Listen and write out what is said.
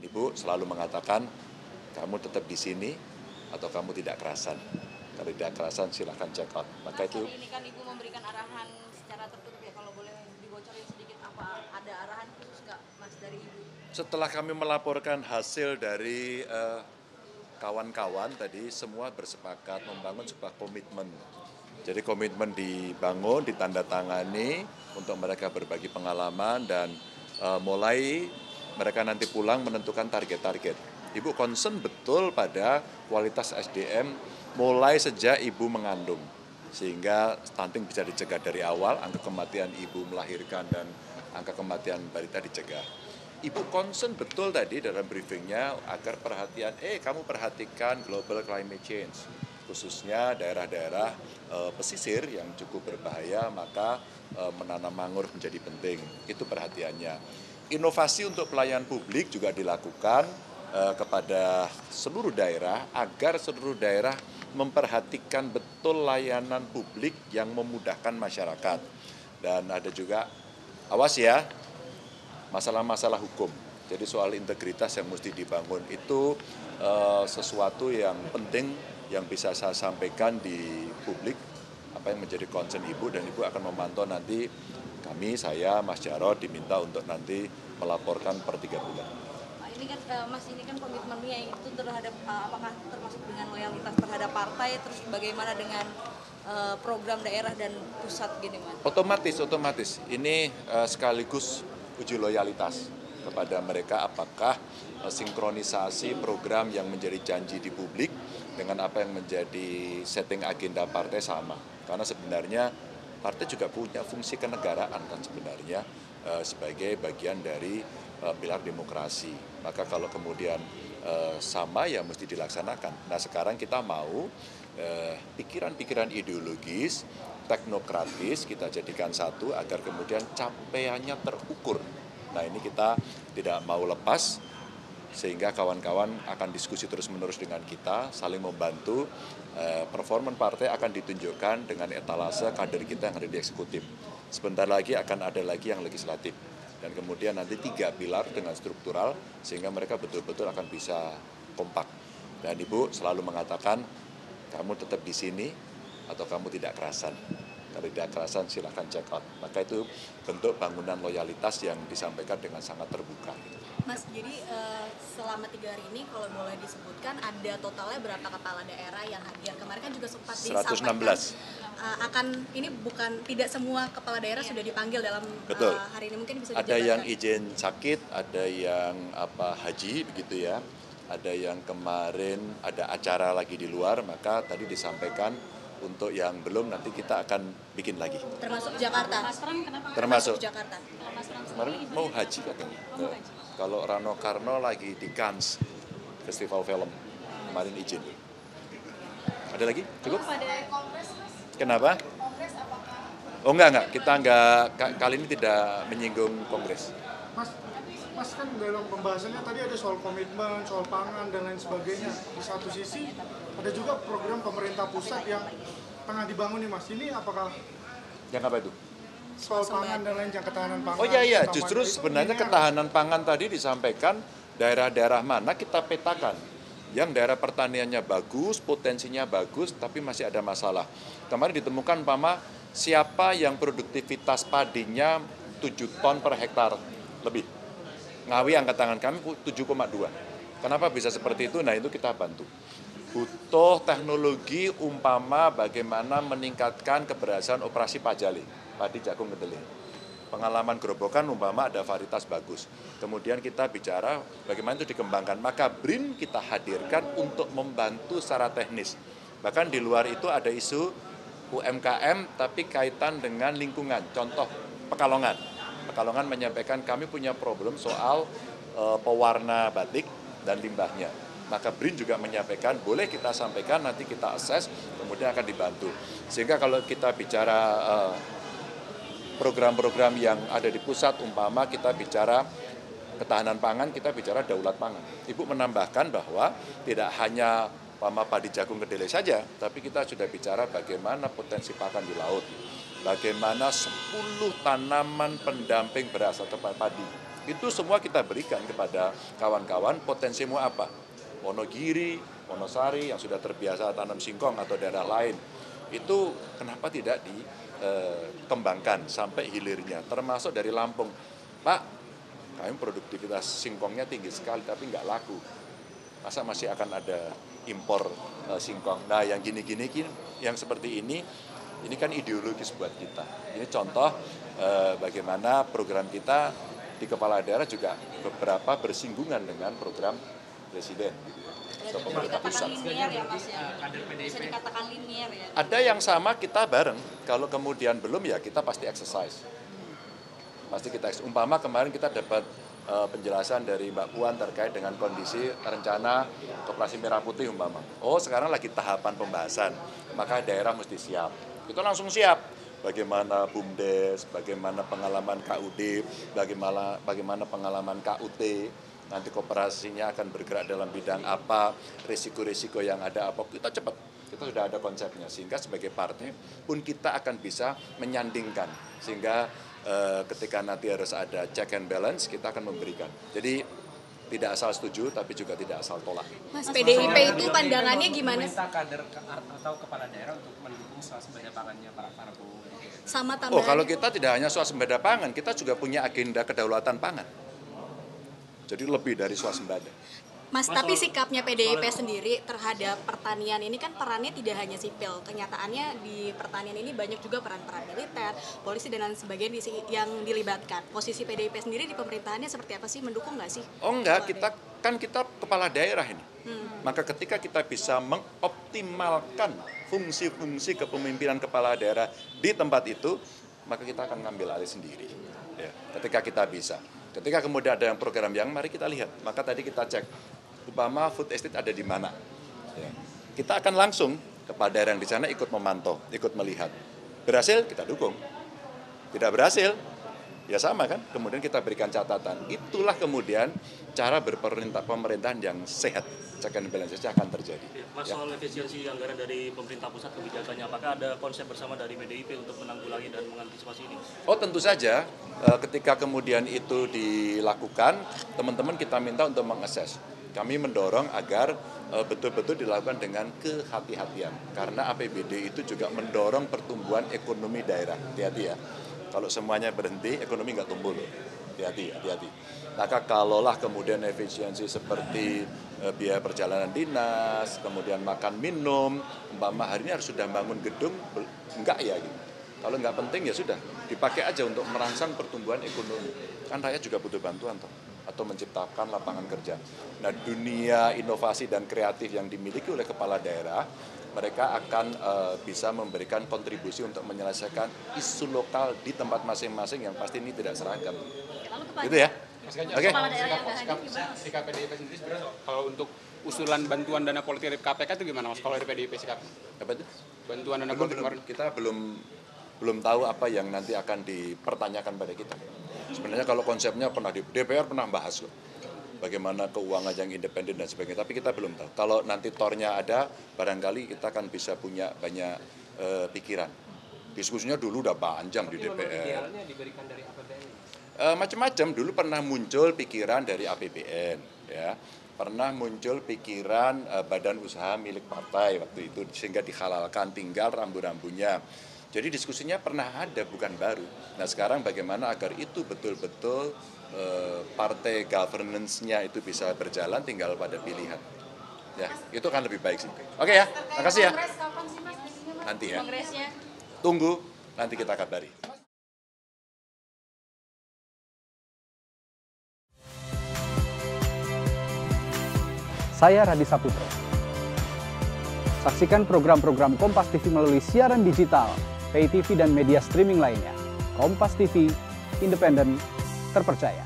Ibu selalu mengatakan, kamu tetap di sini atau kamu tidak kerasan. Kalau tidak kerasan silahkan check out. Maka itu ini kan Ibu memberikan arahan secara tertutup ya, kalau boleh dibocorin sedikit apa ada arahan khusus nggak Mas dari Ibu? setelah kami melaporkan hasil dari kawan-kawan tadi, semua bersepakat membangun sebuah komitmen. Jadi komitmen dibangun, ditandatangani untuk mereka berbagi pengalaman dan mulai mereka nanti pulang menentukan target-target. Ibu concern betul pada kualitas SDM mulai sejak ibu mengandung. Sehingga stunting bisa dicegah dari awal, angka kematian ibu melahirkan dan angka kematian balita dicegah. Ibu concern betul tadi dalam briefingnya agar kamu perhatikan global climate change, khususnya daerah-daerah pesisir yang cukup berbahaya, maka menanam mangrove menjadi penting. Itu perhatiannya. Inovasi untuk pelayanan publik juga dilakukan kepada seluruh daerah agar seluruh daerah memperhatikan betul layanan publik yang memudahkan masyarakat. Dan ada juga, awas ya, masalah-masalah hukum. Jadi soal integritas yang mesti dibangun itu sesuatu yang penting yang bisa saya sampaikan di publik, apa yang menjadi concern Ibu, dan Ibu akan memantau nanti saya, Mas Jarod diminta untuk nanti melaporkan per 3 bulan. Ini kan Mas, ini kan komitmennya itu terhadap apakah termasuk dengan loyalitas terhadap partai, terus bagaimana dengan program daerah dan pusat gini Mas? Otomatis. Ini sekaligus uji loyalitas kepada mereka apakah sinkronisasi program yang menjadi janji di publik dengan apa yang menjadi setting agenda partai sama. Karena sebenarnya partai juga punya fungsi kenegaraan kan sebenarnya sebagai bagian dari pilar demokrasi. Maka kalau kemudian sama ya mesti dilaksanakan. Nah sekarang kita mau pikiran-pikiran ideologis, teknokratis kita jadikan satu agar kemudian capaiannya terukur. Nah ini kita tidak mau lepas sehingga kawan-kawan akan diskusi terus-menerus dengan kita, saling membantu. Performan partai akan ditunjukkan dengan etalase kader kita yang ada di eksekutif. Sebentar lagi akan ada lagi yang legislatif. Dan kemudian nanti 3 pilar dengan struktural sehingga mereka betul-betul akan bisa kompak. Dan Ibu selalu mengatakan, kamu tetap di sini atau kamu tidak kerasan. Kalau tidak kerasan silahkan check out. Maka itu bentuk bangunan loyalitas yang disampaikan dengan sangat terbuka. Mas, jadi selama 3 hari ini kalau boleh disebutkan ada totalnya berapa kepala daerah yang hadir? Kemarin kan juga sempat disampaikan 116. Ini bukan tidak semua kepala daerah sudah dipanggil dalam hari ini, mungkin bisa dijabarkan. Ada yang izin sakit, ada yang haji begitu ya. Ada yang kemarin ada acara lagi di luar, maka tadi disampaikan untuk yang belum nanti kita akan bikin lagi. Termasuk Jakarta. Termasuk Jakarta. Kemarin mau haji katanya. Kalau Rano Karno lagi di Cannes Festival Film, kemarin izin. Ada lagi? Cukup? Kenapa? Oh enggak. Kita kali ini tidak menyinggung kongres. Mas kan dalam pembahasannya tadi ada soal komitmen, soal pangan dan lain sebagainya. Di satu sisi ada juga program pemerintah pusat yang tengah dibangun nih Mas. Ini apakah Yang apa itu? soal pangan dan lain yang ketahanan pangan? Oh iya, justru sebenarnya ketahanan pangan tadi disampaikan daerah-daerah mana kita petakan. Yang daerah pertaniannya bagus, potensinya bagus, tapi masih ada masalah. Kemarin ditemukan siapa yang produktivitas padinya 7 ton per hektar lebih. Ngawi angkat tangan kami 7,2. Kenapa bisa seperti itu? Nah itu kita bantu. Butuh teknologi bagaimana meningkatkan keberhasilan operasi pajali, padi jagung kedelai. Pengalaman gerobokan ada varietas bagus. Kemudian kita bicara bagaimana itu dikembangkan. Maka BRIN kita hadirkan untuk membantu secara teknis. Bahkan di luar itu ada isu UMKM tapi kaitan dengan lingkungan. Contoh Pekalongan. Pekalongan menyampaikan kami punya problem soal pewarna batik dan limbahnya. Maka BRIN juga menyampaikan boleh kita sampaikan, nanti kita assess, kemudian akan dibantu. Sehingga kalau kita bicara program-program yang ada di pusat, kita bicara ketahanan pangan, kita bicara daulat pangan. Ibu menambahkan bahwa tidak hanya padi jagung kedelai saja, tapi kita sudah bicara bagaimana potensi pakan di laut. Bagaimana 10 tanaman pendamping beras atau padi Itu semua kita berikan kepada kawan-kawan, potensimu apa? Wonogiri, Wonosari yang sudah terbiasa tanam singkong atau daerah lain, itu kenapa tidak dikembangkan sampai hilirnya, termasuk dari Lampung. Pak, kami produktivitas singkongnya tinggi sekali tapi nggak laku. Masa masih akan ada impor singkong? Nah yang gini-gini, yang seperti ini kan ideologis buat kita. Ini contoh bagaimana program kita di kepala daerah juga beberapa bersinggungan dengan program Presiden. Bisa dikatakan linear ya Mas ya? Bisa dikatakan linear ya? Ada yang sama kita bareng, kalau kemudian belum ya kita pasti exercise. Pasti kita umpama kemarin kita dapat penjelasan dari Mbak Puan terkait dengan kondisi rencana Koperasi Merah Putih umpama. Oh sekarang lagi tahapan pembahasan, maka daerah mesti siap. Itu langsung siap. Bagaimana BUMDes, bagaimana pengalaman KUD, bagaimana pengalaman KUT, nanti koperasinya akan bergerak dalam bidang apa, risiko-risiko yang ada apa, kita cepat. Kita sudah ada konsepnya, sehingga sebagai partai pun kita akan bisa menyandingkan. Sehingga ketika nanti harus ada check and balance, kita akan memberikan. Jadi tidak asal setuju, tapi juga tidak asal tolak. Mas, PDIP itu pandangannya gimana? Meminta kader atau kepala daerah untuk mendukung swasembada pangannya para buruh. Sama tambahan. Oh, kalau kita tidak hanya swasembada pangan, kita juga punya agenda kedaulatan pangan. Jadi lebih dari swasembada. Mas, tapi sikapnya PDIP sendiri terhadap pertanian ini kan perannya tidak hanya sipil. Kenyataannya di pertanian ini banyak juga peran-peran militer, polisi dan lain sebagainya yang dilibatkan. Posisi PDIP sendiri di pemerintahannya seperti apa sih? Mendukung nggak sih? Oh enggak, kita kepala daerah ini. Maka ketika kita bisa mengoptimalkan fungsi-fungsi kepemimpinan kepala daerah di tempat itu, maka kita akan ngambil alih sendiri. Ya, ketika kita bisa. Ketika kemudian ada yang program yang mari kita lihat. Maka tadi kita cek, umpama food estate ada di mana. Ya. Kita akan langsung kepada daerah yang di sana ikut memantau, ikut melihat. Berhasil, kita dukung. Tidak berhasil, ya sama kan. Kemudian kita berikan catatan. Itulah kemudian cara pemerintahan yang sehat. Check and balance akan terjadi. Mas, soal efisiensi anggaran dari pemerintah pusat kebijakannya, apakah ada konsep bersama dari PDIP untuk menanggulangi dan mengantisipasi ini? Oh tentu saja, ketika kemudian itu dilakukan, teman-teman kita minta untuk mengakses. Kami mendorong agar betul-betul dilakukan dengan kehati-hatian. Karena APBD itu juga mendorong pertumbuhan ekonomi daerah. Hati-hati ya, kalau semuanya berhenti, ekonomi nggak tumbuh loh. Hati-hati. Maka kalaulah kemudian efisiensi seperti biaya perjalanan dinas, kemudian makan minum, umpama hari ini harus sudah bangun gedung, enggak ya gitu. Kalau enggak penting ya sudah, dipakai aja untuk merangsang pertumbuhan ekonomi. Kan rakyat juga butuh bantuan toh, atau menciptakan lapangan kerja. Nah dunia inovasi dan kreatif yang dimiliki oleh kepala daerah, mereka akan bisa memberikan kontribusi untuk menyelesaikan isu lokal di tempat masing-masing yang pasti ini tidak seragam. Gitu ya. Oke. Sikap PDIP sendiri sebenarnya kalau untuk usulan bantuan dana politik dari KPK itu gimana Mas? Kalau dari PDIP sikapnya? Apa itu? Bantuan dana politik kemarin. Kita belum tahu apa yang nanti akan dipertanyakan pada kita. Sebenarnya kalau konsepnya pernah di DPR pernah bahas loh. Bagaimana keuangan yang independen dan sebagainya. Tapi kita belum tahu. Kalau nanti tornya ada, barangkali kita akan bisa punya banyak pikiran. Diskusinya dulu udah panjang di DPR. Idealnya diberikan dari APBN. Macam-macam. Dulu pernah muncul pikiran dari APBN, ya. Pernah muncul pikiran badan usaha milik partai waktu itu sehingga dihalalkan, tinggal rambu-rambunya. Jadi diskusinya pernah ada, bukan baru. Nah sekarang bagaimana agar itu betul-betul partai governance-nya itu bisa berjalan, tinggal pada pilihan. Ya, itu kan lebih baik sih. Oke ya, makasih ya. Nanti ya. Tunggu, nanti kita kabari. Saya Radi Saputro. Saksikan program-program Kompas TV melalui siaran digital, pay TV dan media streaming lainnya. Kompas TV, independen, terpercaya.